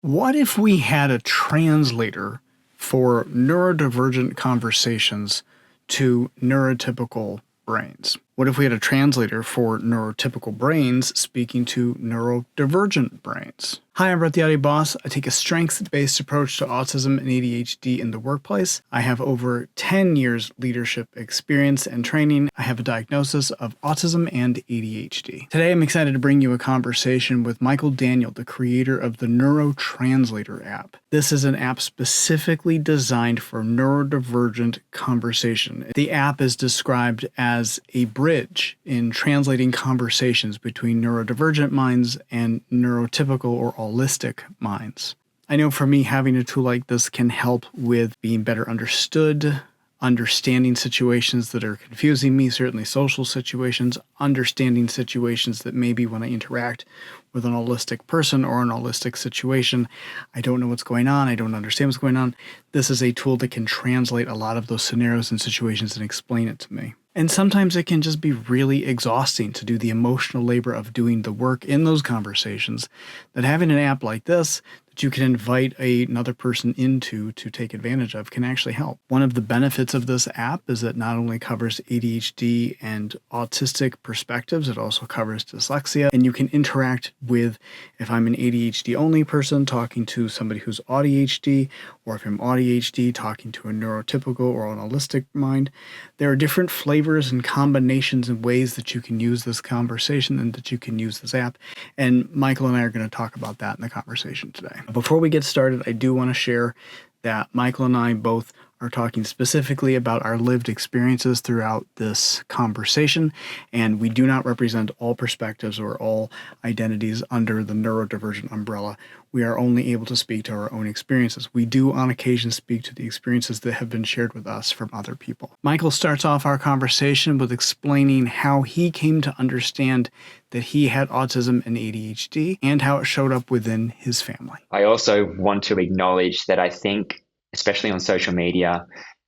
What if we had a translator for neurodivergent conversations to neurotypical brains? What if we had a translator for neurotypical brains speaking to neurodivergent brains? Hi, I'm Brett the Audio Boss. I take a strengths-based approach to autism and ADHD in the workplace. I have over 10 years leadership experience and training. I have a diagnosis of autism and ADHD. Today, I'm excited to bring you a conversation with Michael Daniel, the creator of the NeuroTranslator app. This is an app specifically designed for neurodivergent conversation. The app is described as a bridge in translating conversations between neurodivergent minds and neurotypical or holistic minds. I know for me, having a tool like this can help with being better understood, understanding situations that are confusing me, certainly social situations, understanding situations that maybe when I interact with an holistic person or an holistic situation, I don't know what's going on, I don't understand what's going on. This is a tool that can translate a lot of those scenarios and situations and explain it to me. And sometimes it can just be really exhausting to do the emotional labor of doing the work in those conversations, that having an app like this that you can invite another person into to take advantage of can actually help. One of the benefits of this app is that not only covers ADHD and autistic perspectives, it also covers dyslexia, and you can interact with, if I'm an ADHD only person talking to somebody who's AuDHD, or if I'm AuDHD talking to a neurotypical or an holistic mind. There are different flavors and combinations and ways that you can use this conversation and that you can use this app. And Michael and I are going to talk about that in the conversation today. Before we get started, I do want to share that Michael and I both are talking specifically about our lived experiences throughout this conversation, and we do not represent all perspectives or all identities under the neurodivergent umbrella. We are only able to speak to our own experiences. We do on occasion speak to the experiences that have been shared with us from other people. Michael starts off our conversation with explaining how he came to understand that he had autism and ADHD and how it showed up within his family. I also want to acknowledge that I think, especially on social media,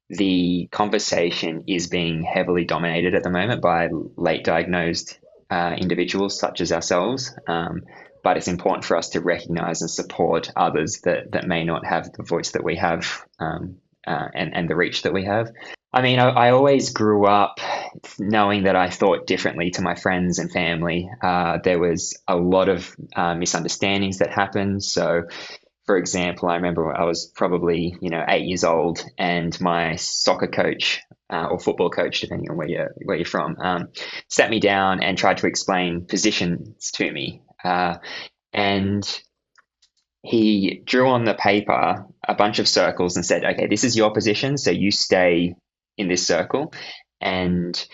the conversation is being heavily dominated at the moment by late diagnosed individuals such as ourselves. But it's important for us to recognize and support others that may not have the voice that we have and the reach that we have. I mean, I always grew up knowing that I thought differently to my friends and family. There was a lot of misunderstandings that happened. So, for example, I remember I was probably 8 years old, and my soccer coach or football coach, depending on where you're from, sat me down and tried to explain positions to me. And he drew on the paper a bunch of circles and said, okay, this is your position, so you stay in this circle, and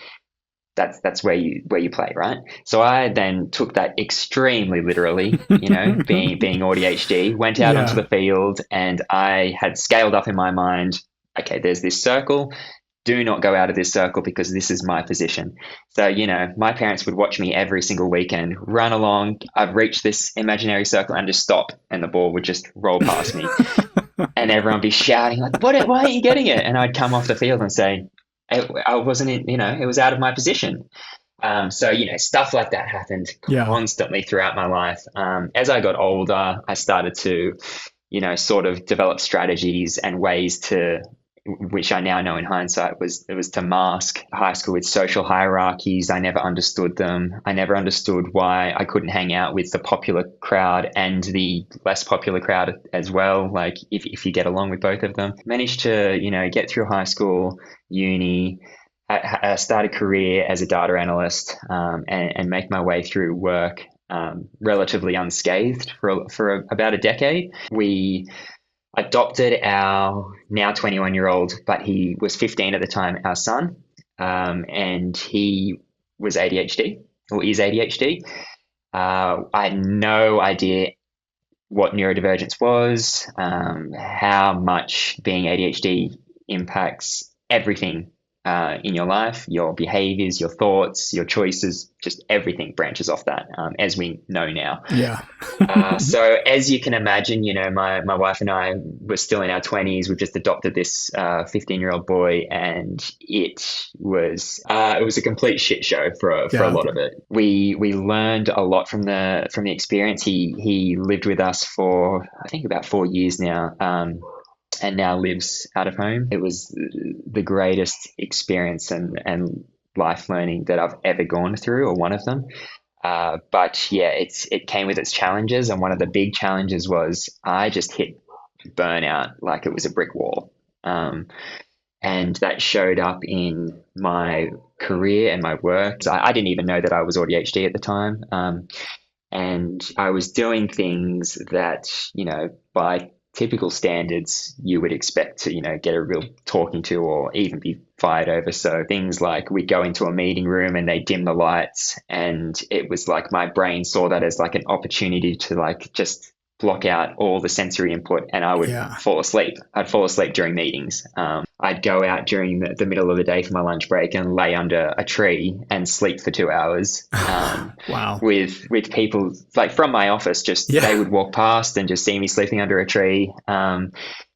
that's where you play, right? So I then took that extremely literally, being AuDHD, went out onto the field, and I had scaled up in my mind, okay, there's this circle. Do not go out of this circle because this is my position. So, my parents would watch me every single weekend run along. I've reached this imaginary circle and just stop, and the ball would just roll past me. And everyone would be shouting, like, why aren't you getting it? And I'd come off the field and say, I wasn't, it was out of my position. So, stuff like that happened constantly throughout my life. As I got older, I started to, sort of develop strategies and ways to, which I now know in hindsight it was to mask high school with social hierarchies. I never understood them. I never understood why I couldn't hang out with the popular crowd and the less popular crowd as well. Like if you get along with both of them. Managed to, get through high school, uni, I started a career as a data analyst and make my way through work relatively unscathed for about a decade. We adopted our now 21-year-old, but he was 15 at the time, our son, and he was ADHD, or is ADHD. I had no idea what neurodivergence was, how much being ADHD impacts everything in your life, your behaviors, your thoughts, your choices, just everything branches off that, as we know now. Yeah. So as you can imagine, my wife and I were still in our 20s. We've just adopted this 15-year-old boy, and it was a complete shit show for a lot of it. We learned a lot from the experience. He lived with us for, I think, about 4 years now. And now lives out of home. It was the greatest experience and life learning that I've ever gone through, or one of them. But yeah, it came with its challenges, and one of the big challenges was I just hit burnout like it was a brick wall. And that showed up in my career and my work. I didn't even know that I was AuDHD at the time. And I was doing things that, by typical standards, you would expect to, get a real talking to or even be fired over. So things like we'd go into a meeting room and they dim the lights, and it was like my brain saw that as like an opportunity to like just block out all the sensory input, and I would fall asleep. I'd fall asleep during meetings. I'd go out during the middle of the day for my lunch break and lay under a tree and sleep for 2 hours. Wow. With people like from my office, they would walk past and just see me sleeping under a tree.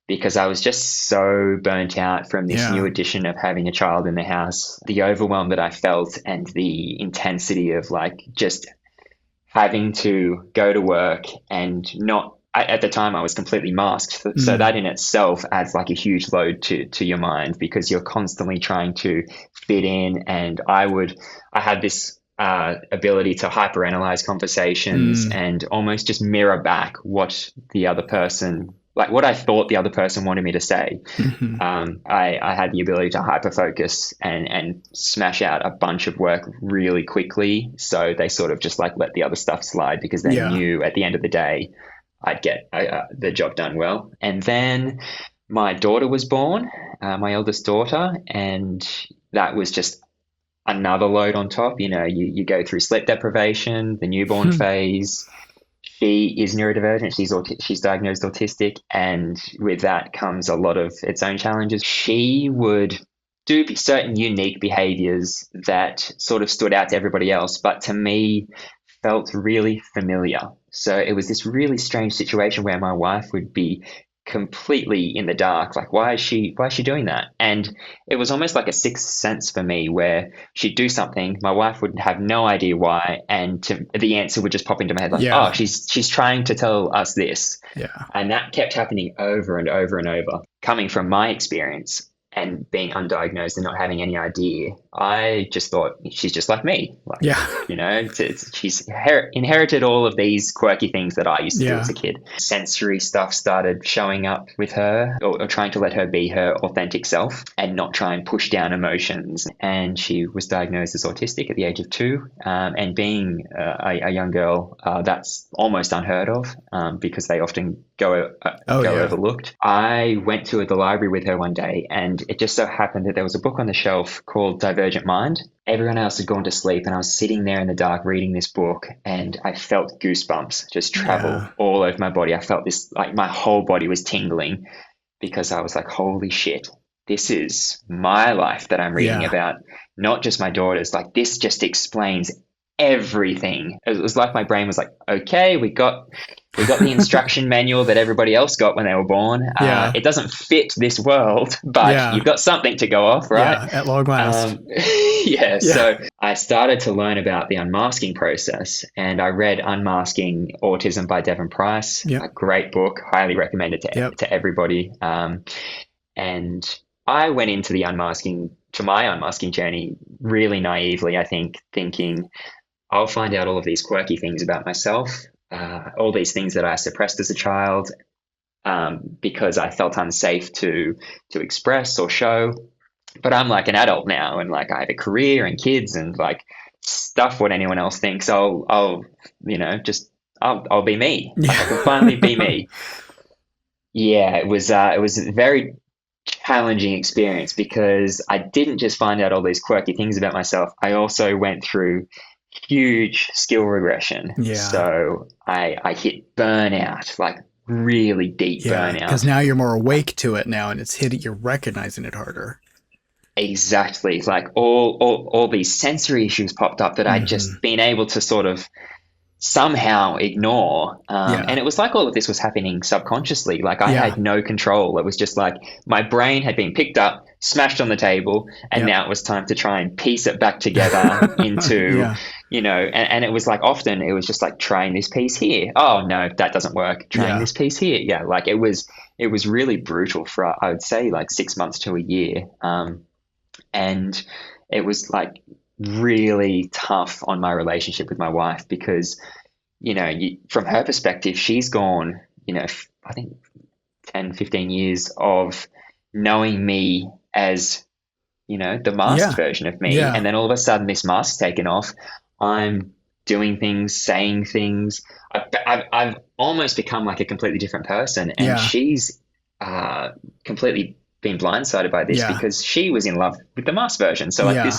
Because I was just so burnt out from this new addition of having a child in the house, the overwhelm that I felt and the intensity of like just having to go to work and not, at the time I was completely masked. So that in itself adds like a huge load to your mind, because you're constantly trying to fit in. And I had this ability to hyperanalyze conversations and almost just mirror back what the other person, like what I thought the other person wanted me to say. I had the ability to hyperfocus and smash out a bunch of work really quickly. So they sort of just like let the other stuff slide, because they knew at the end of the day, I'd get the job done well. And then my daughter was born, my eldest daughter, and that was just another load on top. You go through sleep deprivation, the newborn phase. She is neurodivergent. She's diagnosed autistic, and with that comes a lot of its own challenges. She would do certain unique behaviors that sort of stood out to everybody else, but to me felt really familiar. So it was this really strange situation where my wife would be completely in the dark, like why is she doing that? And it was almost like a sixth sense for me, where she'd do something, my wife would have no idea why, and the answer would just pop into my head, like, oh, she's trying to tell us this. And that kept happening over and over and over. Coming from my experience and being undiagnosed and not having any idea, I just thought she's just like me. She's inherited all of these quirky things that I used to do as a kid. Sensory stuff started showing up with her, or trying to let her be her authentic self and not try and push down emotions. And she was diagnosed as autistic at the age of 2. And being a young girl, that's almost unheard of, because they often go overlooked. I went to the library with her one day, and it just so happened that there was a book on the shelf called Divergent Mind. Everyone else had gone to sleep, and I was sitting there in the dark reading this book, and I felt goosebumps just travel all over my body. I felt this, like my whole body was tingling, because I was like, holy shit, this is my life that I'm reading about, not just my daughter's. Like, this just explains everything. It was like my brain was like, okay, we got the instruction manual that everybody else got when they were born. It doesn't fit this world, but you've got something to go off, right? At long last. So I started to learn about the unmasking process, and I read Unmasking Autism by Devon Price, a great book, highly recommended to everybody. And I went into my unmasking journey really naively, I think, thinking I'll find out all of these quirky things about myself, all these things that I suppressed as a child, because I felt unsafe to express or show. But I'm like an adult now, and like I have a career and kids, and like stuff what anyone else thinks, I'll be me. Like, I can finally be me. It was a very challenging experience, because I didn't just find out all these quirky things about myself. I also went through huge skill regression. So I hit burnout, like really deep burnout. Because now you're more awake to it now, and it's hitting, you're recognizing it harder. exactly. Like all these sensory issues popped up that I'd Hmm. just been able to sort of somehow ignore. Yeah. And it was like all of this was happening subconsciously. Like I Yeah. had no control. It was just like my brain had been picked up, smashed on the table, and Yep. now it was time to try and piece it back together into, Yeah. and it was like often it was just like trying this piece here. Oh no, that doesn't work. Trying Yeah. this piece here. Yeah. Like it was really brutal for, I would say, like 6 months to a year. And it was like really tough on my relationship with my wife because from her perspective, she's gone, I think 10, 15 years of knowing me as, the masked Yeah. version of me. Yeah. And then all of a sudden, this mask's taken off. I'm doing things, saying things. I've almost become like a completely different person. And Yeah. she's completely been blindsided by this Yeah. because she was in love with the masked version. So like Yeah.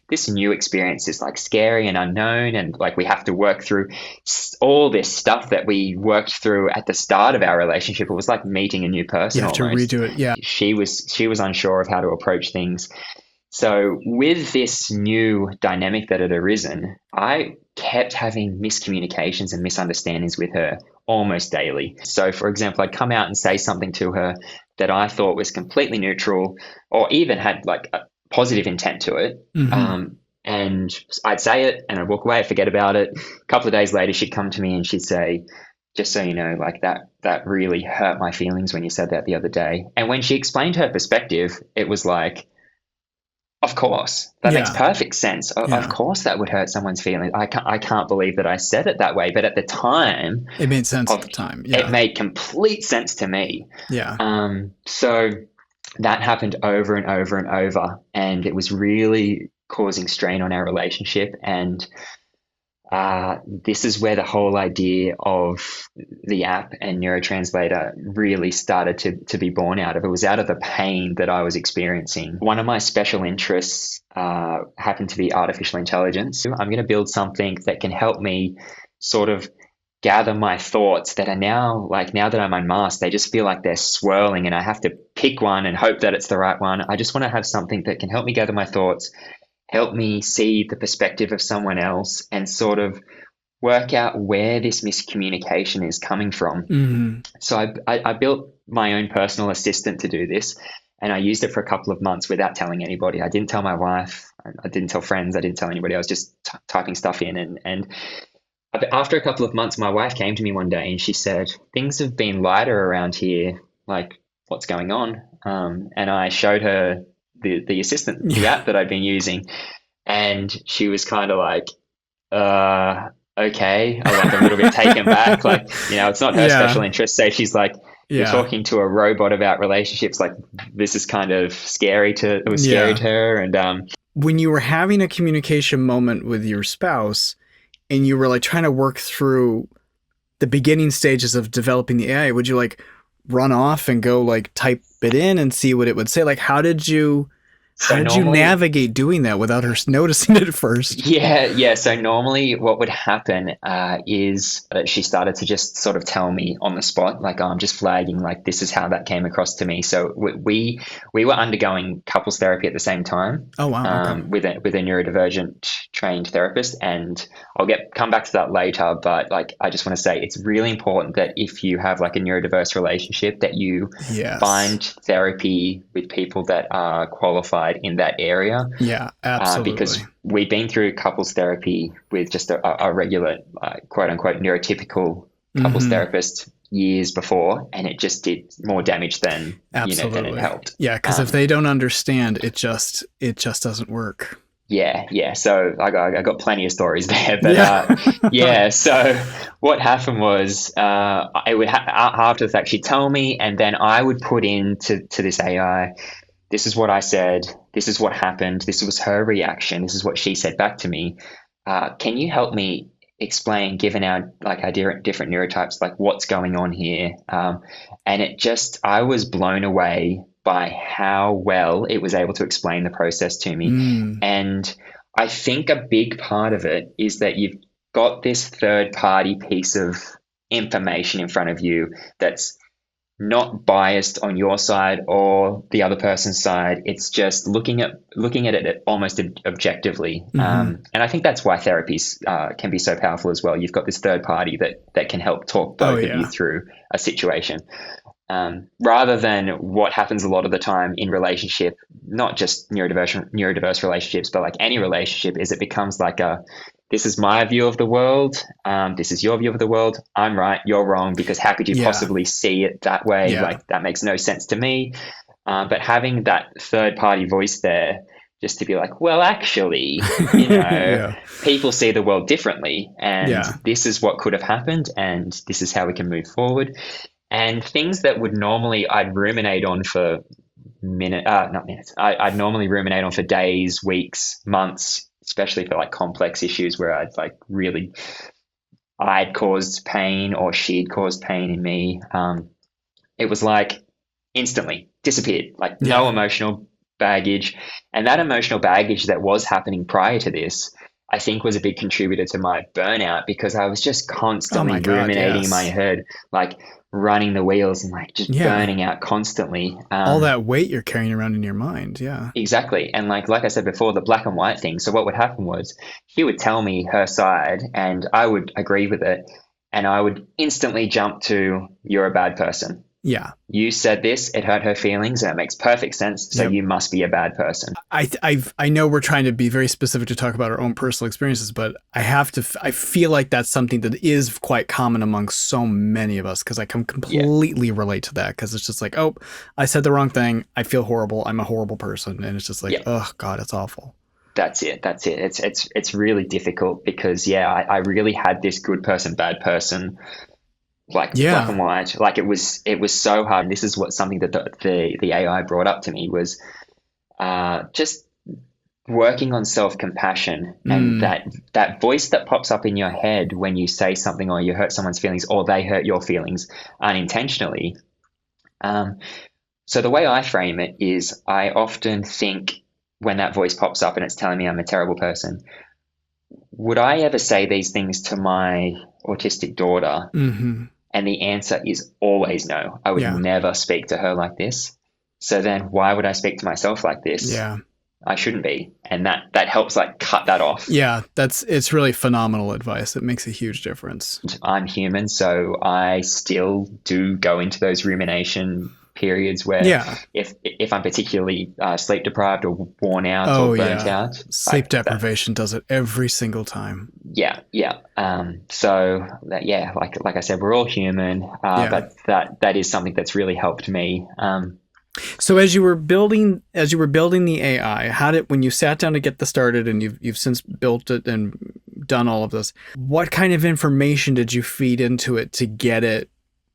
this new experience is like scary and unknown, and like we have to work through all this stuff that we worked through at the start of our relationship. It was like meeting a new You person have to almost. redo it. Yeah. She was unsure of how to approach things. So with this new dynamic that had arisen, I kept having miscommunications and misunderstandings with her almost daily. So for example, I'd come out and say something to her that I thought was completely neutral or even had like a positive intent to it. Hmm. And I'd say it and I'd walk away, I'd forget about it. A couple of days later, she'd come to me and she'd say, just so you know, like that really hurt my feelings when you said that the other day. And when she explained her perspective, it was like, of course, that makes Yeah. perfect sense. Of Yeah. course, that would hurt someone's feelings. I can't believe that I said it that way. But at the time, It made sense at of the time. it Yeah. made complete sense to me. Yeah. So that happened over and over and over, and it was really causing strain on our relationship. And this is where the whole idea of the app and NeuroTranslator really started to be born out of. It was out of the pain that I was experiencing. One of my special interests happened to be artificial intelligence. I'm going to build something that can help me sort of gather my thoughts that are now that I'm unmasked, they just feel like they're swirling and I have to pick one and hope that it's the right one. I just want to have something that can help me gather my thoughts, help me see the perspective of someone else, and sort of work out where this miscommunication is coming from. Hmm. So I built my own personal assistant to do this, and I used it for a couple of months without telling anybody. I didn't tell my wife, I didn't tell friends, I didn't tell anybody. I was just typing stuff in. And after a couple of months, my wife came to me one day and she said, "Things have been lighter around here. Like, what's going on?" And I showed her the assistant, the Yeah. app that I'd been using, and she was kind of like, okay, I was like a little bit taken back. Like, it's not her special Yeah. interest. So she's like, "You're Yeah. talking to a robot about relationships. Like, this is kind of scary it was scary Yeah. to her." And When you were having a communication moment with your spouse and you were like trying to work through the beginning stages of developing the AI, would you like run off and go like type it in and see what it would say? Like, how did you so normally, navigate doing that without her noticing it at first? yeah. So normally, what would happen is that she started to just sort of tell me on the spot, like, "Oh, I'm just flagging, like this is how that came across to me." So we were undergoing couples therapy at the same time, Oh, wow. Okay. with a neurodivergent trained therapist, and I'll come back to that later. But like, I just want to say it's really important that if you have like a neurodiverse relationship, that you Yes. find therapy with people that are qualified in that area. Yeah, absolutely. Because we've been through couples therapy with just a regular, quote unquote, neurotypical couples therapist years before, and it just did more damage than than it helped. Yeah, because if they don't understand, it just doesn't work. Yeah. So I got plenty of stories there, but Yeah. So what happened was, it would after the fact she'd tell me, and then I would put into this AI, "This is what I said. This is what happened. This was her reaction. This is what she said back to me. Can you help me explain, given our different neurotypes, like what's going on here?" And I was blown away by how well it was able to explain the process to me. And I think a big part of it is that you've got this third party piece of information in front of you that's not biased on your side or the other person's side. It's just looking at it almost objectively. And I think that's why therapies can be so powerful as well. You've got this third party that can help talk both of you through a situation. Rather than what happens a lot of the time in relationship, not just neurodiverse relationships, but like any relationship, is it becomes like this is my view of the world. This is your view of the world. I'm right. You're wrong. Because how could you possibly see it that way? Yeah. Like that makes no sense to me. But having that third party voice there, just to be like, well, actually, people see the world differently, and this is what could have happened, and this is how we can move forward. And things that would normally I'd ruminate on for I'd normally ruminate on for days, weeks, months, especially for like complex issues where I'd caused pain or she'd caused pain in me. It was like instantly disappeared, like no emotional baggage. And that emotional baggage that was happening prior to this, I think, was a big contributor to my burnout, because I was just constantly ruminating in my head, like running the wheels and like just burning out constantly. All that weight you're carrying around in your mind. Yeah, exactly. And like I said before, the black and white thing. So what would happen was she would tell me her side and I would agree with it. And I would instantly jump to, you're a bad person. Yeah. You said this, it hurt her feelings, and it makes perfect sense. So you must be a bad person. I know we're trying to be very specific to talk about our own personal experiences, but I feel like that's something that is quite common among so many of us, because I can completely relate to that, because it's just like, oh, I said the wrong thing. I feel horrible. I'm a horrible person. And it's just like, oh God, it's awful. That's it. It's really difficult because I really had this good person, bad person, like black and white. Like it was so hard. And this is something that the AI brought up to me was just working on self-compassion, and that voice that pops up in your head when you say something or you hurt someone's feelings or they hurt your feelings unintentionally. So the way I frame it is I often think, when that voice pops up and it's telling me I'm a terrible person, would I ever say these things to my autistic daughter? Mm-hmm. And the answer is always no. I would never speak to her like this. So then why would I speak to myself like this? Yeah. I shouldn't be. And that helps like cut that off. Yeah, it's really phenomenal advice. It makes a huge difference. I'm human, so I still do go into those rumination periods where if I'm particularly sleep deprived or worn out or burnt out. Sleep deprivation does it every single time. Yeah. So that, like I said, we're all human, but that is something that's really helped me. So as you were building the AI, when you sat down to get this started, and you've since built it and done all of this, what kind of information did you feed into it to get it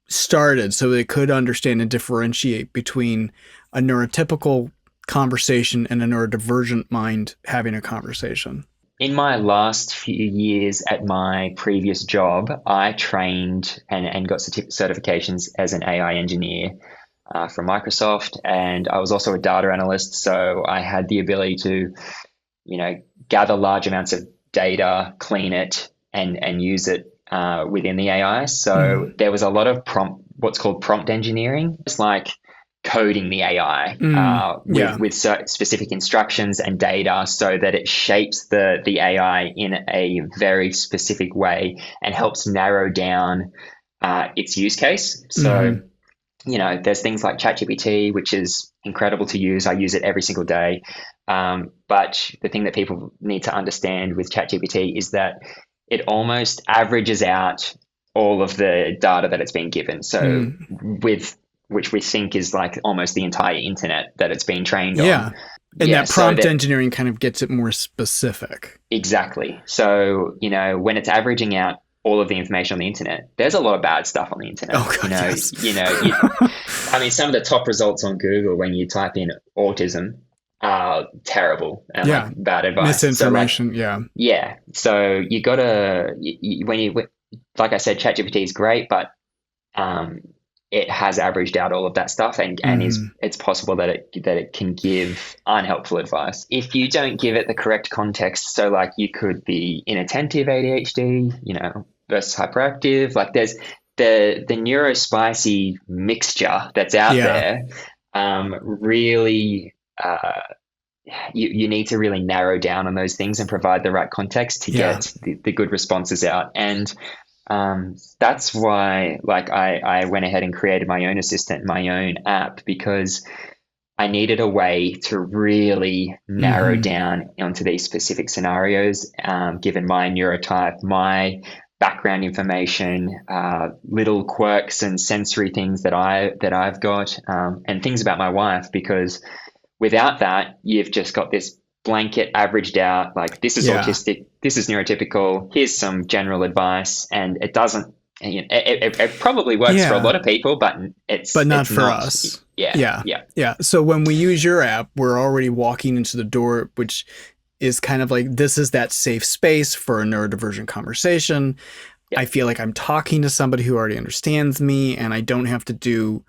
started so it could understand and differentiate between a neurotypical conversation and a neurodivergent mind having a conversation? In my last few years at my previous job, I trained and got certifications as an AI engineer from Microsoft, and I was also a data analyst, so I had the ability to, gather large amounts of data, clean it, and use it within the AI. So there was a lot of what's called prompt engineering. It's like coding the AI with specific instructions and data so that it shapes the AI in a very specific way and helps narrow down its use case. So, there's things like ChatGPT, which is incredible to use. I use it every single day. But the thing that people need to understand with ChatGPT is that it almost averages out all of the data that it's been given. So which we think is like almost the entire internet that it's been trained on. And that prompt engineering kind of gets it more specific. Exactly. So, when it's averaging out all of the information on the internet, there's a lot of bad stuff on the internet. Oh, God, yes. I mean, some of the top results on Google when you type in autism are terrible and like bad advice. Misinformation. So you gotta, like I said, ChatGPT is great, but it has averaged out all of that stuff, and it's possible that it can give unhelpful advice if you don't give it the correct context. So like you could be inattentive ADHD, versus hyperactive. Like the neurospicy mixture that's out Yeah. there, really, you need to really narrow down on those things and provide the right context to Yeah. get the good responses out. And that's why, like, I went ahead and created my own assistant, my own app, because I needed a way to really narrow Hmm. down onto these specific scenarios, given my neurotype, my background information, little quirks and sensory things that I've got, and things about my wife. Because without that, you've just got this blanket averaged out, like, this is Yeah. autistic, this is neurotypical, here's some general advice, and it doesn't. It probably works for a Yeah. lot of people, but But not it's for not. us. Yeah, Yeah. yeah. Yeah. So when we use your app, we're already walking into the door, which is kind of like, this is that safe space for a neurodivergent conversation. I Yep. feel like I'm talking to somebody who already understands me, and I don't have to do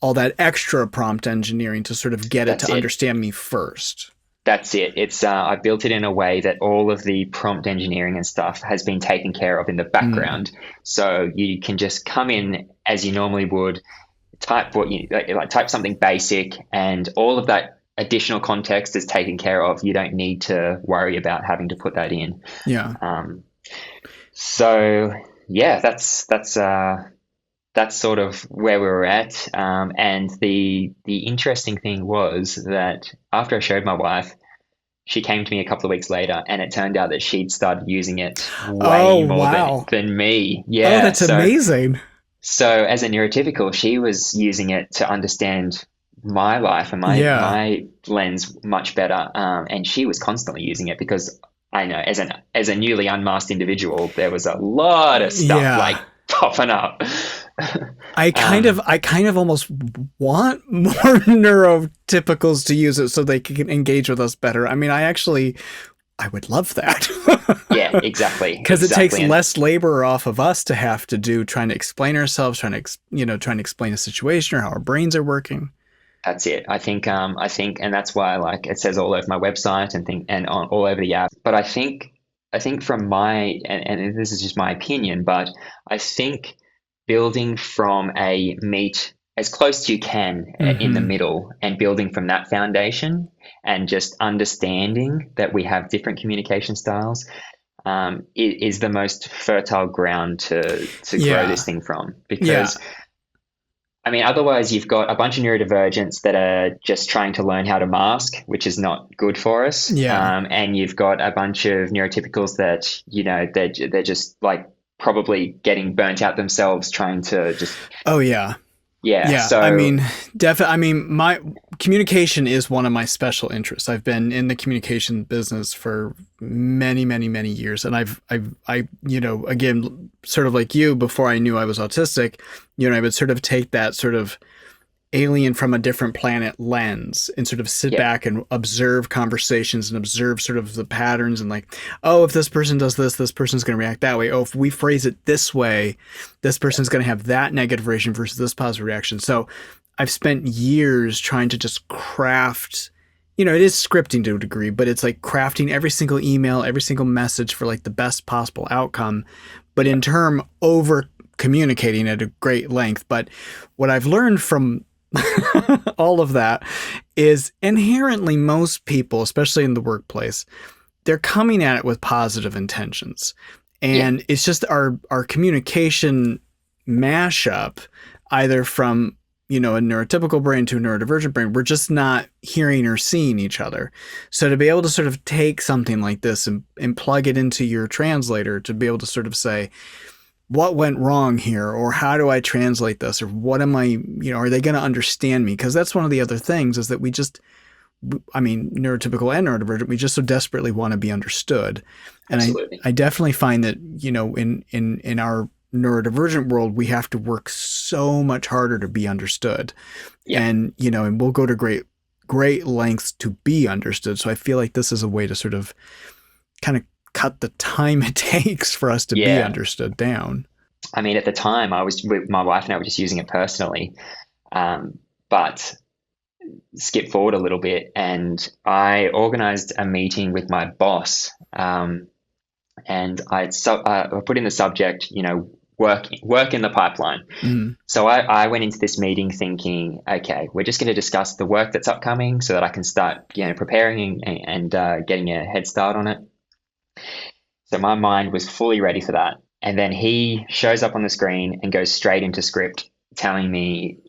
all that extra prompt engineering to sort of get it That's to it. understand me first. That's it. It's I built it in a way that all of the prompt engineering and stuff has been taken care of in the Mm. background. So you can just come in as you normally would, type what you like, type something basic, and all of that additional context is taken care of. You don't need to worry about having to put that in. Yeah. Um, so yeah, that's sort of where we were at. And the interesting thing was that after I showed my wife, she came to me a couple of weeks later, and it turned out that she'd started using it Oh, way more wow. than me. Oh, Yeah. that's amazing. So as a neurotypical, she was using it to understand my life and Yeah. my lens much better. And she was constantly using it because I know, as a newly unmasked individual, there was a lot of stuff Yeah. like popping up. um, I kind of almost want more neurotypicals to use it so they can engage with us better. I mean, I would love that. yeah, exactly, Because it takes exactly. And less labor off of us to have to do trying to explain ourselves, trying to explain a situation or how our brains are working. that's it. I think, and that's why, like, it says all over my website and all over the app. But I think from and this is just my opinion, but I think building from a meet as close as you can in the Mm-hmm. middle, and building from that foundation, and just understanding that we have different communication styles, is the most fertile ground to grow Yeah. this thing from. Yeah. Because I mean, otherwise you've got a bunch of neurodivergents that are just trying to learn how to mask, which is not good for us. Yeah. And you've got a bunch of neurotypicals that, they're just like probably getting burnt out themselves trying to just, Oh, yeah. yeah. Yeah, I So mean, definitely. I mean, my communication is one of my special interests. I've been in the communication business for many, many, many years, and again, sort of like you, before I knew I was autistic, I would sort of take that sort of alien from a different planet lens and sort of sit yeah, back and observe conversations and observe sort of the patterns and like, oh, if this person does this, this person's going to react that way. Oh, if we phrase it this way, this person's going to have that negative reaction versus this positive reaction. So I've spent years trying to just craft, it is scripting to a degree, but it's like crafting every single email, every single message for like the best possible outcome, but yeah, in turn over communicating at a great length. But what I've learned from all of that is inherently most people, especially in the workplace, they're coming at it with positive intentions. yeah, And it's just our communication mashup, either from, a neurotypical brain to a neurodivergent brain, we're just not hearing or seeing each other. So to be able to sort of take something like this and plug it into your translator to be able to sort of say, what went wrong here, or how do I translate this, or what am I, are they going to understand me? Because that's one of the other things is that neurotypical and neurodivergent, we just so desperately want to be understood. And absolutely. I definitely find that, in our neurodivergent world, we have to work so much harder to be understood. Yeah, And we'll go to great lengths to be understood. So I feel like this is a way to sort of kind of cut the time it takes for us to be yeah. understood down. I mean, at the time, my wife and I were just using it personally. But skip forward a little bit, and I organized a meeting with my boss. And I put in the subject, work in the pipeline. Mm. So I went into this meeting thinking, okay, we're just going to discuss the work that's upcoming so that I can start, preparing and getting a head start on it. So my mind was fully ready for that. And then he shows up on the screen and goes straight into script, telling me,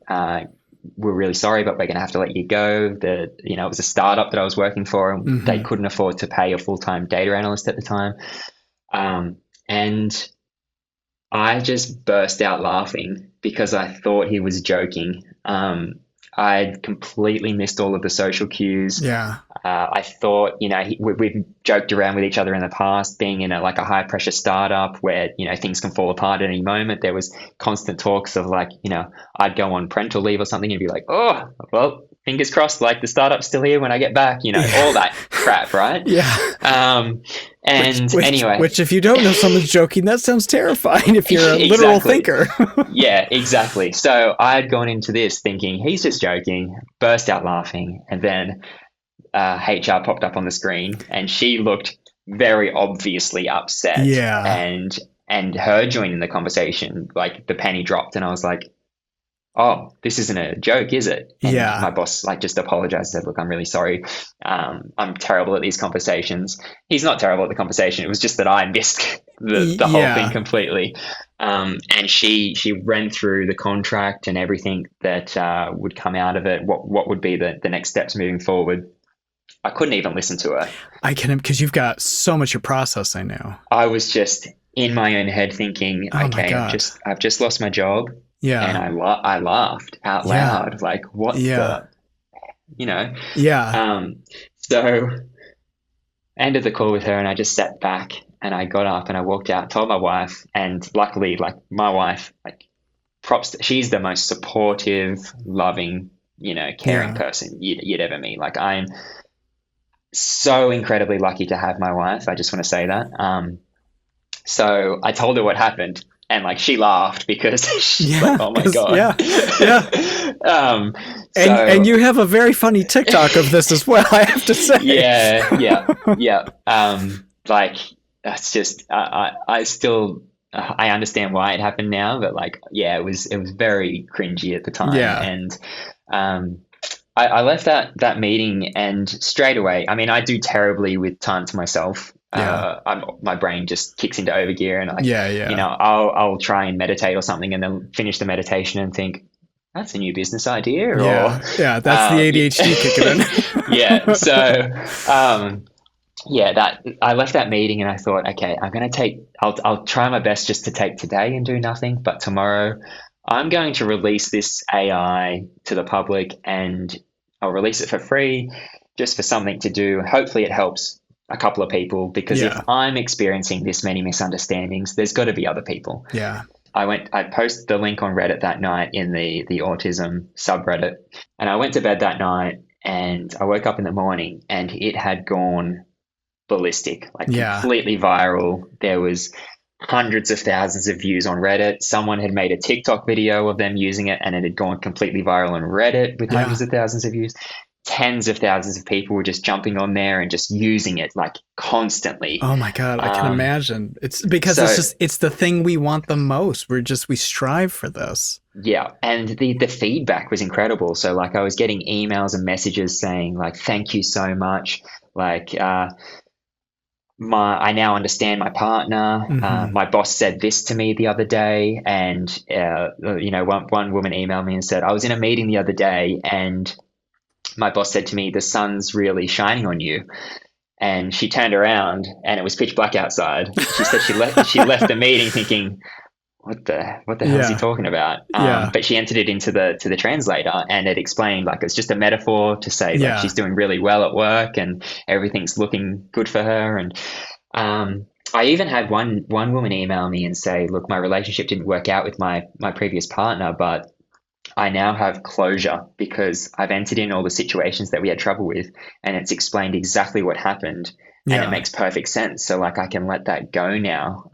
we're really sorry, but we're going to have to let you go. It was a startup that I was working for, and Mm-hmm. they couldn't afford to pay a full-time data analyst at the time. And I just burst out laughing because I thought he was joking. I'd completely missed all of the social cues. Yeah. I thought, we've joked around with each other in the past, being in a high pressure startup where, things can fall apart at any moment. There was constant talks of I'd go on parental leave or something and be like, oh, well, fingers crossed, the startup's still here when I get back, all that crap, right? Yeah. Anyway. Which if you don't know someone's joking, that sounds terrifying if you're a literal thinker. Yeah, exactly. So I had gone into this thinking he's just joking, burst out laughing, and then HR popped up on the screen and she looked very obviously upset. Yeah. And her joining the conversation, the penny dropped, and I was like, oh, this isn't a joke, is it? And my boss just apologized, said, look, I'm really sorry. I'm terrible at these conversations. He's not terrible at the conversation. It was just that I missed the whole thing completely. And she ran through the contract and everything that would come out of it, what would be the next steps moving forward. I couldn't even listen to her. I can, because you've got so much to process, I know. I was just in my own head thinking, okay, I've just lost my job. Yeah. And I laughed out loud, what the, Yeah. So ended the call with her, and I just sat back and I got up and I walked out, told my wife, and luckily, my wife, she's the most supportive, loving, caring person you'd ever meet. I'm so incredibly lucky to have my wife. I just want to say that. So I told her what happened. And she laughed because she's oh my God. Yeah. And you have a very funny TikTok of this as well, I have to say. Yeah. That's just, I still, I understand why it happened now, but it was very cringy at the time. Yeah. And I left that meeting, and straight away, I do terribly with time to myself. My brain just kicks into overgear, and I'll try and meditate or something, and then finish the meditation and think, that's a new business idea. That's the ADHD kicking in. So that I left that meeting and I thought, okay, I'll try my best just to take today and do nothing, but tomorrow I'm going to release this AI to the public, and I'll release it for free, just for something to do. Hopefully it helps a couple of people, because if I'm experiencing this many misunderstandings, there's got to be other people. Yeah. I posted the link on Reddit that night in the Autism subreddit, and I went to bed that night and I woke up in the morning and it had gone ballistic, completely viral. There was hundreds of thousands of views on Reddit. Someone had made a TikTok video of them using it, and it had gone completely viral on Reddit with hundreds of thousands of views. Tens of thousands of people were just jumping on there and just using it constantly. Oh my God, I can imagine. It's because it's the thing we want the most. We strive for this. Yeah. And the feedback was incredible. So I was getting emails and messages saying thank you so much. I now understand my partner. Mm-hmm. My boss said this to me the other day. And, one woman emailed me and said, I was in a meeting the other day and my boss said to me, the sun's really shining on you. And she turned around and it was pitch black outside. She said she left the meeting thinking, what the hell is he talking about? But she entered it into the translator, and it explained it's just a metaphor to say she's doing really well at work and everything's looking good for her. And I even had one woman email me and say, look, my relationship didn't work out with my previous partner, but I now have closure because I've entered in all the situations that we had trouble with, and it's explained exactly what happened, and it makes perfect sense. So I can let that go now.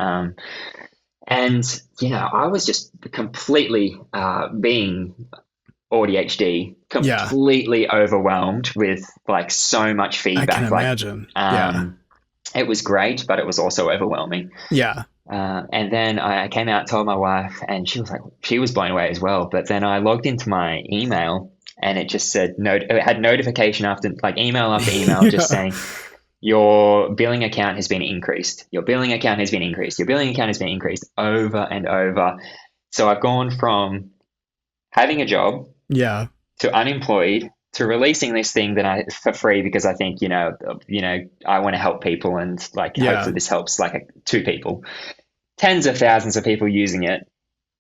And I was just completely being AuDHD, completely overwhelmed with so much feedback. I can imagine. It was great, but it was also overwhelming. Yeah. And then I came out, told my wife, and she was blown away as well. But then I logged into my email, and it just said, it had notification after, like, email after email, just Yeah. saying, your billing account has been increased. Your billing account has been increased. Your billing account has been increased over and over. So I've gone from having a job Yeah. to unemployed to releasing this thing for free because I think, I want to help people, and like Yeah. hopefully this helps like two people. Tens of thousands of people using it,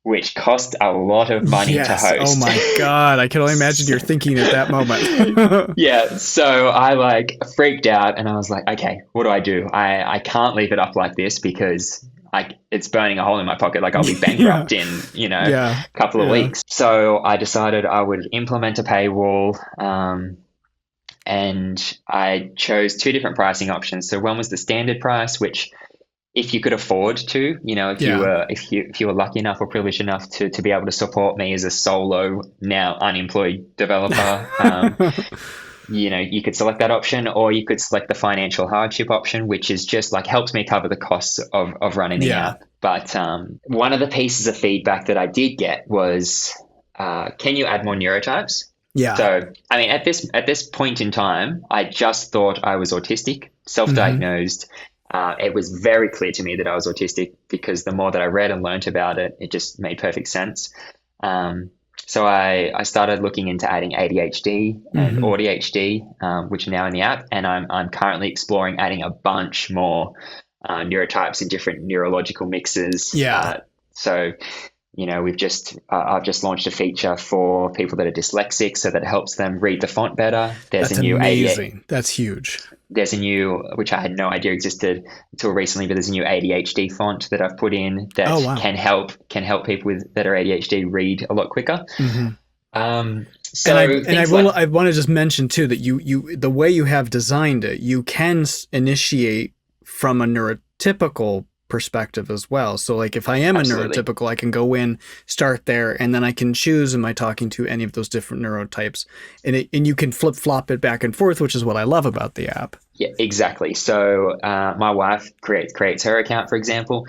which cost a lot of money to Yes. Oh host. my God. I can only imagine you're thinking at that moment. Yeah, so I like freaked out, and I was like, okay, what do I do? I can't leave it up like this because it's burning a hole in my pocket. Like, I'll be Yeah. bankrupt in, Yeah. a couple of Yeah. weeks. So I decided I would implement a paywall, and I chose two different pricing options. So one was the standard price, which if you could afford to, Yeah. if you were lucky enough or privileged enough to be able to support me as a solo, now unemployed developer, you could select that option, or you could select the financial hardship option, which is just like helps me cover the costs of running the Yeah. app. But one of the pieces of feedback that I did get was, can you add more neurotypes? Yeah. So, I mean, at this point in time, I just thought I was autistic, Hmm. self-diagnosed. It was very clear to me that I was autistic because the more that I read and learnt about it, it just made perfect sense. So I started looking into adding ADHD and Hmm. AuDHD, which are now in the app, and I'm currently exploring adding a bunch more neurotypes and different neurological mixes. Yeah. So I've just launched a feature for people that are dyslexic, so that it helps them read the font better. There's That's a new ADHD. amazing. That's huge. There's a new, which I had no idea existed until recently, but there's a new ADHD font that I've put in Oh, that wow. can help people that are ADHD read a lot quicker. Hmm. And So things like I want to just mention too that the way you have designed it, you can initiate from a neurotypical perspective as well. So like if I am a absolutely, neurotypical, I can go in, start there, and then I can choose, am I talking to any of those different neurotypes? And you can flip flop it back and forth, which is what I love about the app. yeah, exactly. So my wife creates her account, for example,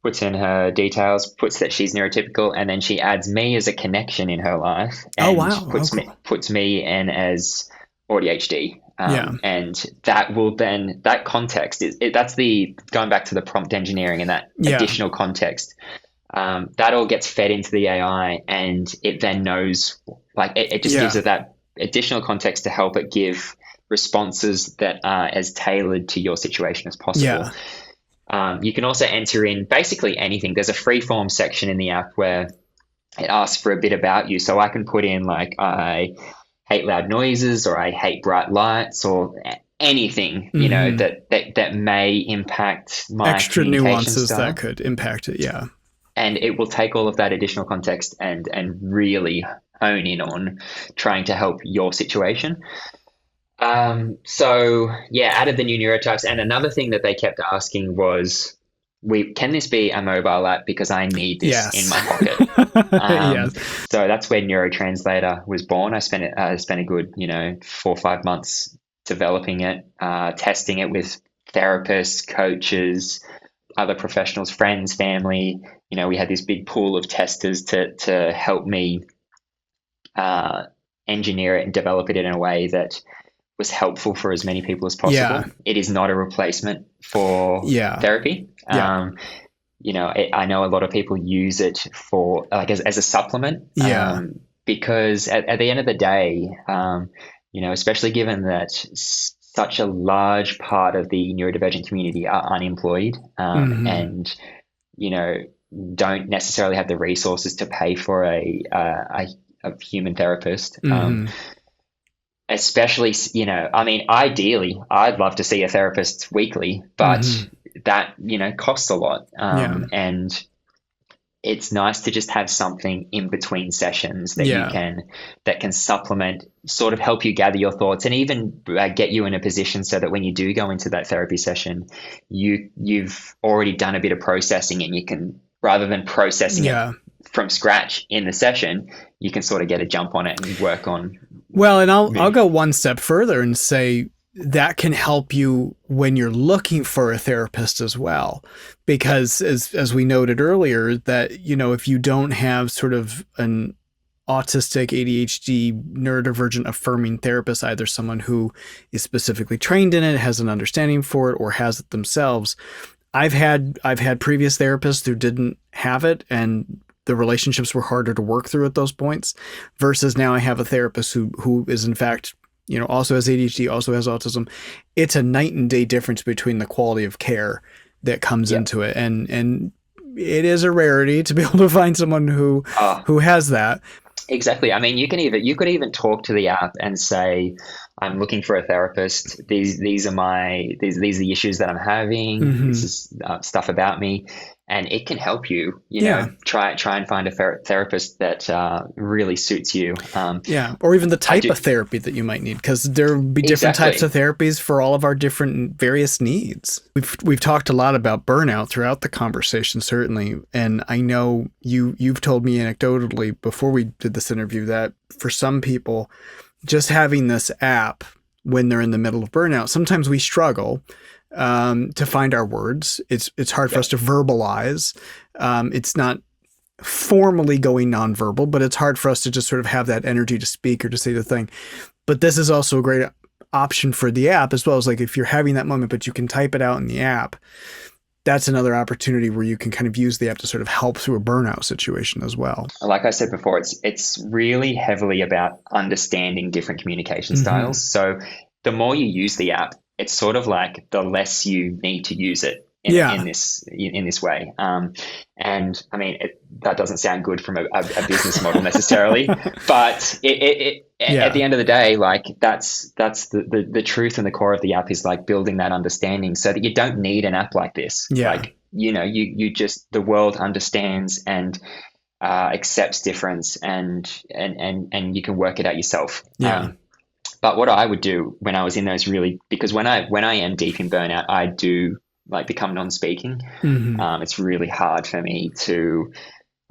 puts in her details, puts that she's neurotypical, and then she adds me as a connection in her life, Oh, and wow. Oh, cool. puts me in as AuDHD. Yeah. And that will then, that context that's the going back to the prompt engineering and that Yeah. additional context. That all gets fed into the AI, and it then knows, like it just gives Yeah. it that additional context to help it give responses that are as tailored to your situation as possible. Yeah. You can also enter in basically anything. There's a free form section in the app where it asks for a bit about you. So I can put in like, I hate loud noises, or I hate bright lights, or anything, Hmm. that may impact my Extra communication nuances that style. could impact it. Yeah. And it will take all of that additional context and really hone in on trying to help your situation. So yeah, added the new neurotypes, and another thing that they kept asking was, can this be a mobile app because I need this in Yes. my pocket? Yes. So that's where NeuroTranslator was born. I spent a good 4 or 5 months developing it, testing it with therapists, coaches, other professionals, friends, family. We had this big pool of testers to help me engineer it and develop it in a way that was helpful for as many people as Yeah. possible. It is not a replacement for Yeah. therapy. Yeah. I know a lot of people use it for like as a supplement, Yeah. because at the end of the day, especially given that such a large part of the neurodivergent community are unemployed, Hmm. and you know don't necessarily have the resources to pay for a human therapist. Hmm. Especially, I mean, ideally, I'd love to see a therapist weekly, but Hmm. that, costs a lot. Yeah. And it's nice to just have something in between sessions Yeah. that can supplement, sort of help you gather your thoughts, and even get you in a position so that when you do go into that therapy session, you've already done a bit of processing, and you can, rather than processing it Yeah. from scratch in the session, you can sort of get a jump on it and work on Well, and I'll moving. go one step further and say that can help you when you're looking for a therapist as well. Because as we noted earlier, that, you know, if you don't have sort of an autistic, ADHD, neurodivergent affirming therapist, either someone who is specifically trained in it, has an understanding for it, or has it themselves. I've had previous therapists who didn't have it, and the relationships were harder to work through at those points, versus now I have a therapist who is in fact, you know, also has ADHD, also has autism. It's a night and day difference between the quality of care that comes into it. And it is a rarity to be able to find someone who has that. Exactly. I mean, you could even talk to the app and say, I'm looking for a therapist. These are the issues that I'm having. Mm-hmm. This is stuff about me. And it can help you, you know, try and find a therapist that really suits you. Or even the type of therapy that you might need, because there will be different types of therapies for all of our different various needs. We've talked a lot about burnout throughout the conversation, certainly. And I know you've told me anecdotally before we did this interview that for some people, just having this app when they're in the middle of burnout, sometimes we struggle to find our words. It's hard for us to verbalize. It's not formally going nonverbal, but it's hard for us to just sort of have that energy to speak or to say the thing. But this is also a great option for the app as well. As like if you're having that moment, but you can type it out in the app, that's another opportunity where you can kind of use the app to sort of help through a burnout situation as well. Like I said before, it's really heavily about understanding different communication styles. So the more you use the app, it's sort of like the less you need to use it in this way. And I mean, that doesn't sound good from a business model necessarily, but at the end of the day, like that's the truth and the core of the app is like building that understanding so that you don't need an app like this. Like, you know, you just, the world understands and accepts difference and you can work it out yourself. But what I would do when I was in those because when I am deep in burnout, I do like become non-speaking. It's really hard for me to,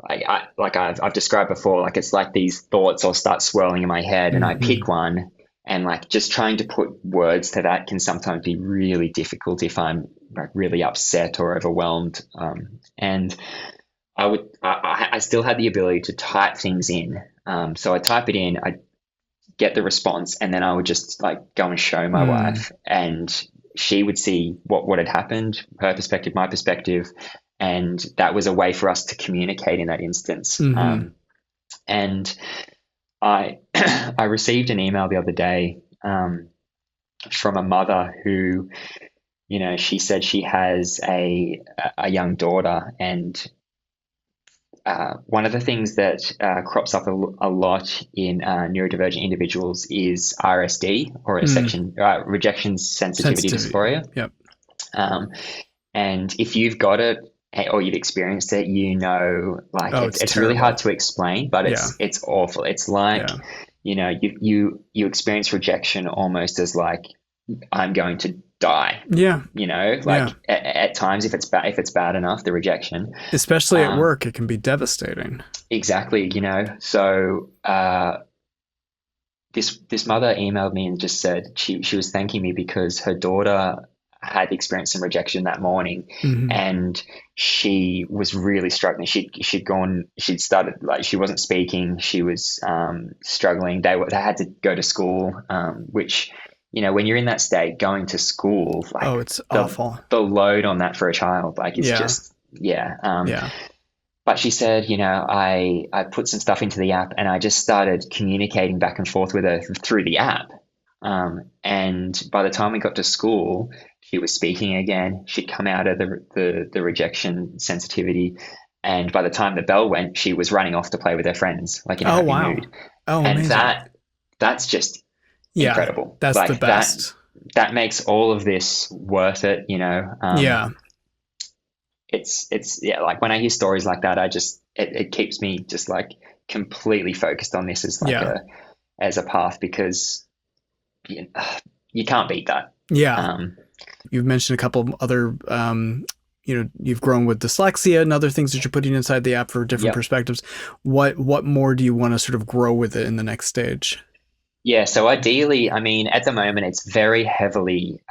I've described before, like it's like these thoughts will start swirling in my head and I pick one, and like just trying to put words to that can sometimes be really difficult if I'm like really upset or overwhelmed. And I still had the ability to type things in. So I type it in, I get the response, and then I would just like go and show my wife, and she would see what had happened, her perspective, my perspective, and that was a way for us to communicate in that instance. And I I received an email the other day from a mother who, you know, she said she has a young daughter, and one of the things that crops up a lot in neurodivergent individuals is RSD, or a rejection sensitivity dysphoria. And if you've got it or you've experienced it, you know, like it's really hard to explain, but it's awful. It's like, you know, you experience rejection almost as like, I'm going to die. You know, like at times if it's bad enough, the rejection, especially at work, it can be devastating. Exactly. You know, so this mother emailed me and just said she was thanking me because her daughter had experienced some rejection that morning, and she was really struggling. She'd started, like, she wasn't speaking, she was struggling. They had to go to school, which, you know, when you're in that state, going to school, like, it's awful. The load on that for a child, like, is just, But she said, you know, I put some stuff into the app and I just started communicating back and forth with her through the app. And by the time we got to school, she was speaking again. She'd come out of the rejection sensitivity. And by the time the bell went, she was running off to play with her friends, like in a happy mood. And amazing. That's just incredible. That's like, the best. That makes all of this worth it, you know? It's like when I hear stories like that, it keeps me just like completely focused on this as like as a path, because you can't beat that. You've mentioned a couple of other, you know, you've grown with dyslexia and other things that you're putting inside the app for different perspectives. What more do you want to sort of grow with it in the next stage? Yeah, so ideally, I mean, at the moment, it's very heavily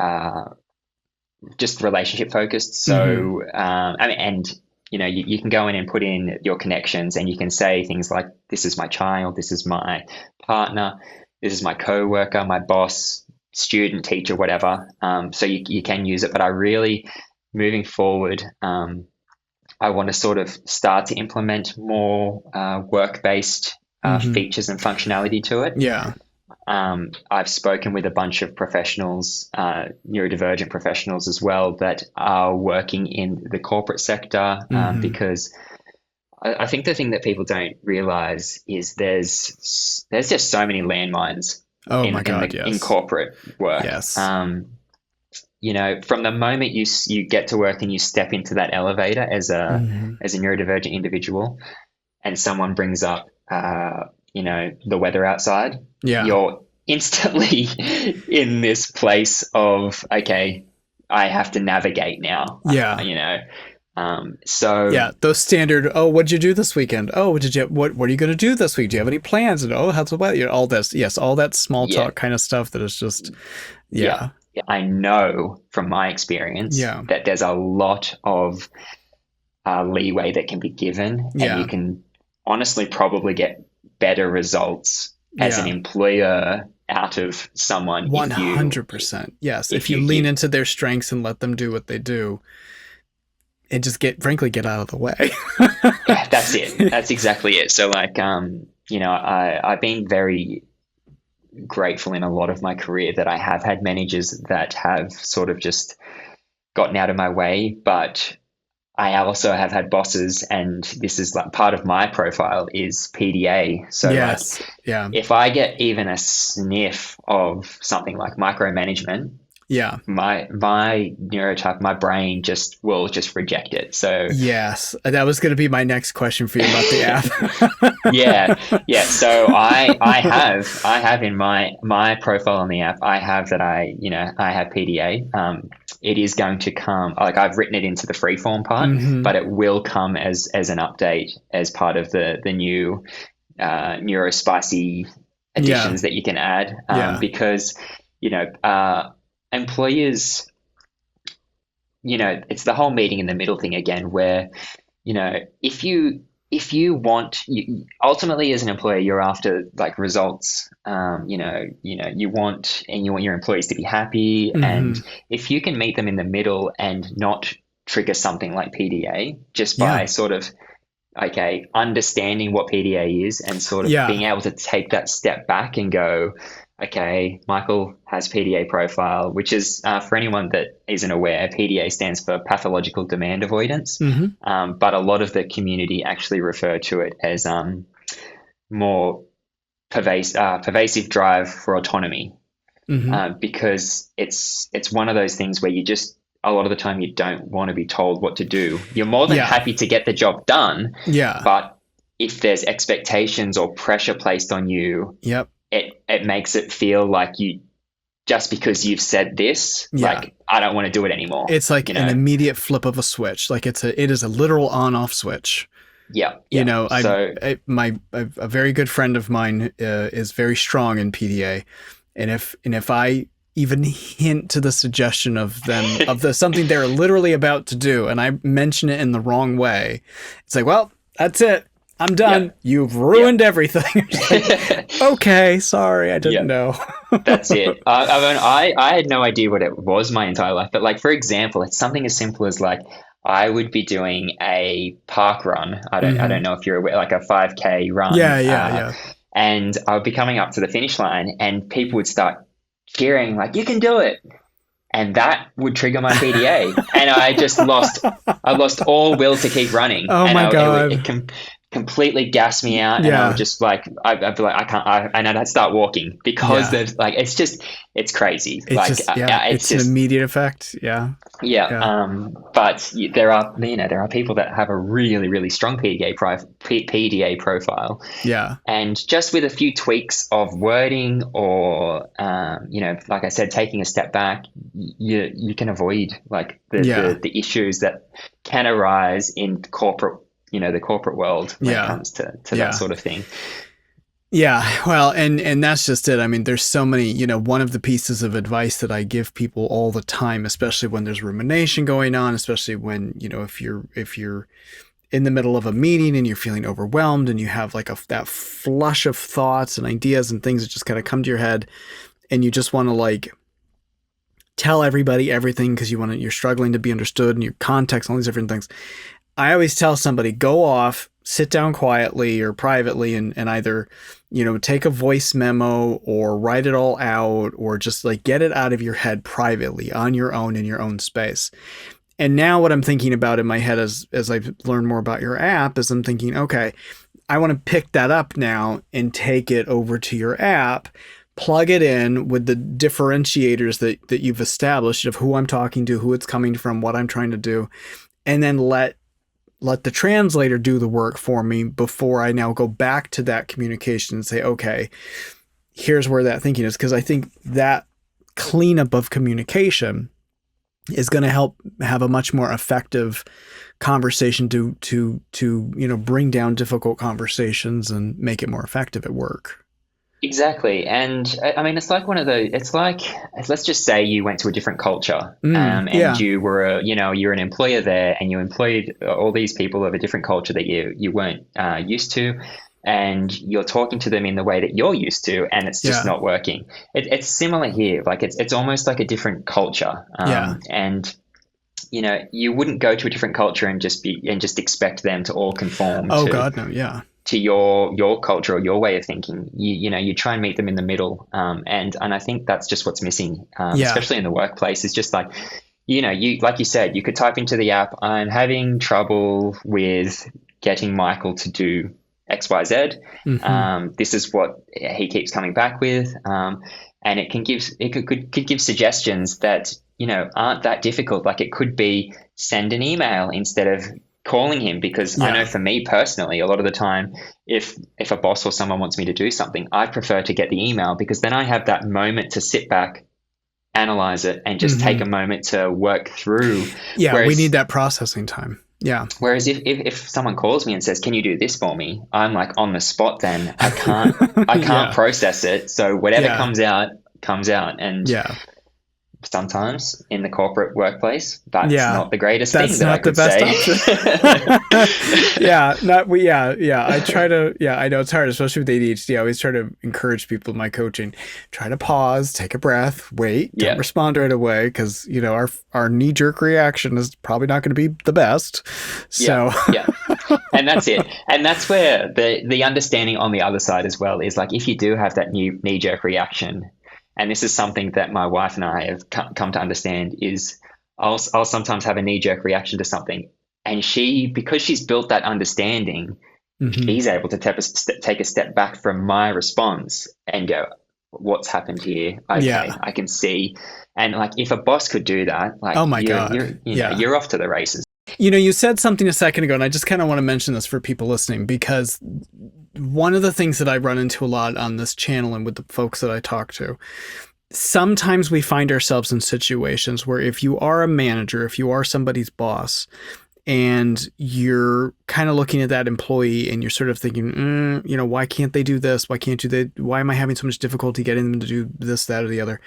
just relationship focused. Mm-hmm. So, I mean, and you can go in and put in your connections, and you can say things like, "This is my child, this is my partner, this is my coworker, my boss, student, teacher, whatever." So you can use it, but I really, moving forward, I want to sort of start to implement more work based Mm-hmm. features and functionality to it. Yeah. I've spoken with a bunch of professionals, neurodivergent professionals as well, that are working in the corporate sector, Mm-hmm. because I think the thing that people don't realize is there's just so many landmines Oh my in God, in yes. corporate work. Yes. From the moment you get to work and you step into that elevator Mm-hmm. as a neurodivergent individual, and someone brings up the weather outside, Yeah. you're instantly in this place of, okay, I have to navigate now. Yeah. So Yeah, those standard. Oh, what did you do this weekend? Oh, what are you going to do this week? Do you have any plans? And oh, how's the weather? All this, yes, all that small yeah, talk kind of stuff that is just, yeah, yeah, I know from my experience yeah, that there's a lot of leeway that can be given, and you yeah, can honestly probably get better results as an yeah. employer out of someone 100%. Yes, if if you you lean give. into their strengths and let them do what they do, and just frankly, get out of the way. Yeah, that's it. That's exactly it. So like, I've been very grateful in a lot of my career that I have had managers that have sort of just gotten out of my way, but I also have had bosses, and this is like part of my profile is PDA. So like, Yes, yeah, if I get even a sniff of something like micromanagement, yeah. my neurotype, my brain will just reject it. So Yes, that was going to be my next question for you about the yeah, app. yeah. So I have in my profile on the app, I have that I have PDA. It is going to come, like, I've written it into the freeform part, Mm-hmm. but it will come as an update as part of the new neurospicy Yeah, additions that you can add, yeah, because employers, it's the whole meeting in the middle thing again, where if you want, ultimately as an employer, you're after like results. You want your employees to be happy, mm-hmm. and if you can meet them in the middle and not trigger something like PDA, just by Yeah, sort of, okay, understanding what PDA is and sort of yeah. being able to take that step back and go, okay, Michael has PDA profile, which is, for anyone that isn't aware, PDA stands for Pathological Demand Avoidance. Mm-hmm. But a lot of the community actually refer to it as more pervasive drive for autonomy, Mm-hmm. because it's one of those things where you just, a lot of the time, you don't want to be told what to do. You're more than Yeah, happy to get the job done, yeah, but if there's expectations or pressure placed on you, yep, it makes it feel like, you just because you've said this, yeah. like, I don't want to do it anymore. It's like an immediate flip of a switch. Like it is a literal on-off switch. Yeah, You yeah. know, So a very good friend of mine is very strong in PDA, and if I even hint to the suggestion of something they're literally about to do, and I mention it in the wrong way, it's like, well, that's it. I'm done. yep, You've yep. ruined everything. Like, okay, sorry, I didn't Yeah, know. that's it. I mean, I had no idea what it was my entire life. But like, for example, it's something as simple as like, I would be doing a park run. I Mm-hmm. don't know if you're aware, like a 5K run, Yeah, yeah, yeah. and I would be coming up to the finish line, and people would start cheering like, "You can do it!" And that would trigger my PDA, and I lost all will to keep running, Oh and my it God. completely gassed me out, and I would Yeah. just like, I'd be like, I can't, and I'd start walking, because Yeah. there's like, it's crazy, It's like, just, yeah, it's it's an just, immediate effect. Yeah. yeah. Yeah. But there are people that have a really, really strong PDA profile, Yeah. and just with a few tweaks of wording, or like I said, taking a step back, you can avoid like Yeah. the issues that can arise in corporate, the corporate world, when it Yeah. comes to that Yeah. sort of thing. Yeah, well, and that's just it. I mean, there's so many, one of the pieces of advice that I give people all the time, especially when there's rumination going on, especially when, if you're in the middle of a meeting and you're feeling overwhelmed and you have like that flush of thoughts and ideas and things that just kind of come to your head, and you just want to like tell everybody everything because you're struggling to be understood and your context and all these different things. I always tell somebody, go off, sit down quietly or privately and either, take a voice memo or write it all out or just like get it out of your head privately on your own in your own space. And now what I'm thinking about in my head as I've learned more about your app is I'm thinking, okay, I want to pick that up now and take it over to your app, plug it in with the differentiators that you've established of who I'm talking to, who it's coming from, what I'm trying to do, and then let the translator do the work for me before I now go back to that communication and say, okay, here's where that thinking is. Because I think that cleanup of communication is going to help have a much more effective conversation to bring down difficult conversations and make it more effective at work. Exactly. And I mean, it's like it's like, let's just say you went to a different culture, and Yeah. you're an employer there and you employed all these people of a different culture that you weren't used to. And you're talking to them in the way that you're used to, and it's just Yeah. not working. It's similar here. Like it's almost like a different culture. Yeah. And you wouldn't go to a different culture and just expect them to all conform Oh to God, no. Yeah. your culture or your way of thinking. You try and meet them in the middle, and I think that's just what's missing, Yeah. especially in the workplace. It's just like, you like you said, you could type into the app, I'm having trouble with getting Michael to do XYZ. Mm-hmm. This is what he keeps coming back with, and it could give suggestions that aren't that difficult. Like it could be send an email instead of calling him, because I know Yeah. for me personally, a lot of the time, if a boss or someone wants me to do something, I prefer to get the email, because then I have that moment to sit back, analyze it, and just take Mm-hmm. a moment to work through. Yeah. We need Whereas that processing time. Yeah. whereas if someone calls me and says, "Can you do this for me?" I'm like on the spot. Then I can't Yeah. process it. So whatever Yeah. comes out comes out, and Yeah. sometimes in the corporate workplace, that's Yeah. not the greatest thing That's that I not the could best say. option. Yeah, yeah. I try to, yeah, I know it's hard, especially with ADHD. I always try to encourage people in my coaching, try to pause, take a breath, wait, don't Yeah. respond right away, because our knee jerk reaction is probably not going to be the best. Yeah, So yeah. And that's it. And that's where the understanding on the other side as well is, like, if you do have that new knee jerk reaction, and this is something that my wife and I have come to understand, is I'll sometimes have a knee jerk reaction to something, and because she's built that understanding, mhm. she's able to take a step back from my response and go, "What's happened here? Okay, Yeah. I can see." And like, if a boss could do that, like Oh my you're God. Yeah. you're off to the races. You said something a second ago, and I just kind of want to mention this for people listening, because one of the things that I run into a lot on this channel and with the folks that I talk to, sometimes we find ourselves in situations where if you are a manager, if you are somebody's boss, and you're kind of looking at that employee and you're sort of thinking, why can't they do this? Why am I having so much difficulty getting them to do this, that, or the other?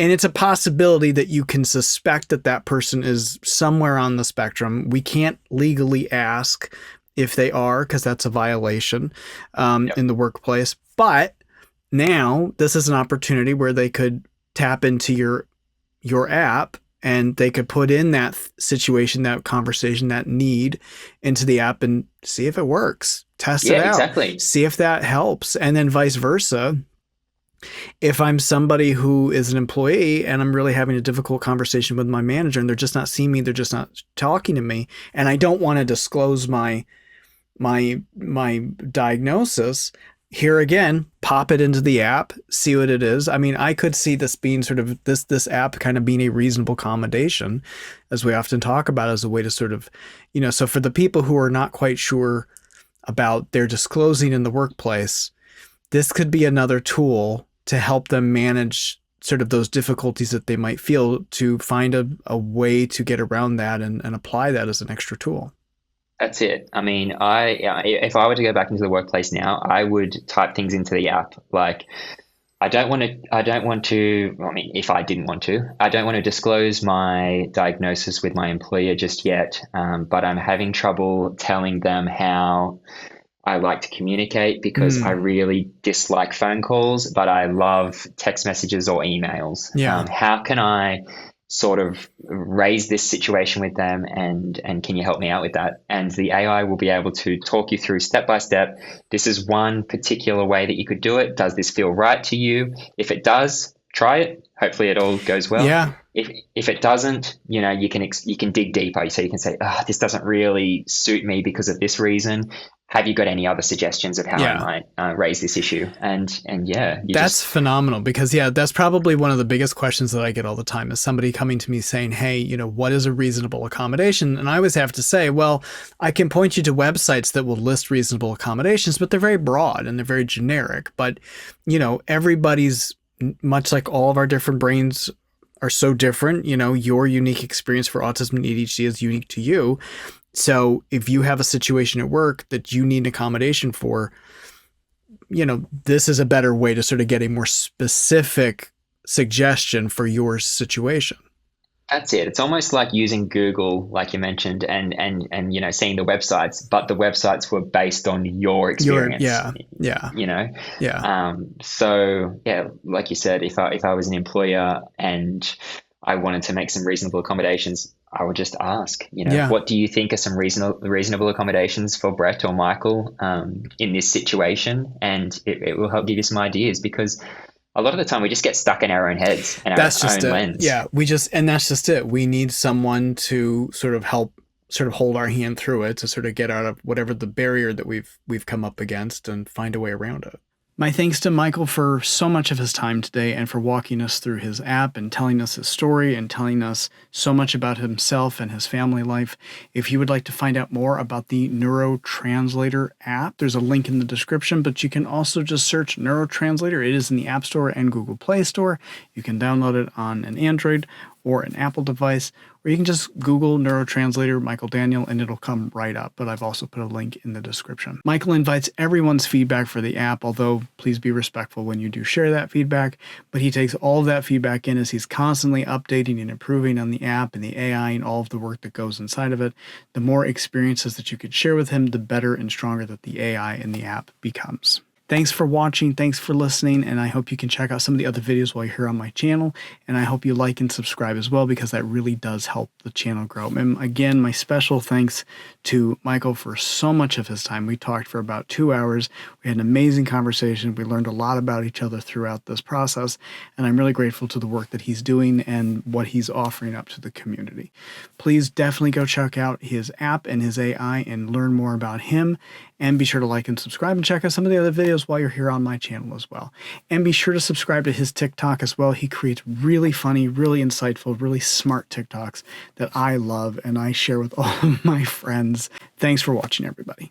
And it's a possibility that you can suspect that that person is somewhere on the spectrum. We can't legally ask if they are, because that's a violation Yep. in the workplace. But now this is an opportunity where they could tap into your app, and they could put in that situation, that conversation, that need into the app and see if it works. Test it Yeah, out. exactly. See if that helps. And then vice versa. If I'm somebody who is an employee and I'm really having a difficult conversation with my manager and they're just not seeing me, they're just not talking to me, and I don't want to disclose my diagnosis, here again, pop it into the app, see what it is. I mean, I could see this being sort of this app kind of being a reasonable accommodation, as we often talk about, as a way to sort of, so for the people who are not quite sure about their disclosing in the workplace, this could be another tool to help them manage sort of those difficulties that they might feel, to find a way to get around that and apply that as an extra tool. That's it. I mean, if I were to go back into the workplace now, I would type things into the app. Like, I don't want to, I mean, if I didn't want to, I don't want to disclose my diagnosis with my employer just yet. But I'm having trouble telling them how I like to communicate because I really dislike phone calls, but I love text messages or emails. Yeah. How can I sort of raise this situation with them, and can you help me out with that? And the AI will be able to talk you through step by step. This is one particular way that you could do it. Does this feel right to you? If it does, try it. Hopefully it all goes well. Yeah. If it doesn't, you can dig deeper. So you can say, this doesn't really suit me because of this reason. Have you got any other suggestions of how I might raise this issue? And yeah, that's phenomenal, because that's probably one of the biggest questions that I get all the time, is somebody coming to me saying, hey, what is a reasonable accommodation? And I always have to say, well, I can point you to websites that will list reasonable accommodations, but they're very broad and they're very generic. But, everybody's, much like all of our different brains are so different, your unique experience for autism and ADHD is unique to you. So if you have a situation at work that you need an accommodation for, this is a better way to sort of get a more specific suggestion for your situation. That's it. It's almost like using Google, like you mentioned, and seeing the websites, but the websites were based on your experience. So yeah, like you said, if I was an employer and I wanted to make some reasonable accommodations, I would just ask, what do you think are some reasonable accommodations for Brett or Michael in this situation? And it will help give you some ideas, because a lot of the time we just get stuck in our own heads and our own lens. Yeah, and that's just it. We need someone to sort of help hold our hand through it, to sort of get out of whatever the barrier that we've come up against and find a way around it. My thanks to Michael for so much of his time today, and for walking us through his app and telling us his story and telling us so much about himself and his family life. If you would like to find out more about the NeuroTranslator app, there's a link in the description, but you can also just search NeuroTranslator. It is in the App Store and Google Play Store. You can download it on an Android or an Apple device, or you can just Google NeuroTranslator Michael Daniel and it'll come right up, but I've also put a link in the description. Michael invites everyone's feedback for the app, although please be respectful when you do share that feedback, but he takes all of that feedback in as he's constantly updating and improving on the app and the AI and all of the work that goes inside of it. The more experiences that you could share with him, the better and stronger that the AI in the app becomes. Thanks for watching, thanks for listening, and I hope you can check out some of the other videos while you're here on my channel, and I hope you like and subscribe as well, because that really does help the channel grow. And again, my special thanks to Michael for so much of his time. We talked for about 2 hours. We had an amazing conversation. We learned a lot about each other throughout this process, and I'm really grateful to the work that he's doing and what he's offering up to the community. Please definitely go check out his app and his AI and learn more about him. And be sure to like and subscribe, and check out some of the other videos while you're here on my channel as well. And be sure to subscribe to his TikTok as well. He creates really funny, really insightful, really smart TikToks that I love and I share with all of my friends. Thanks for watching, everybody.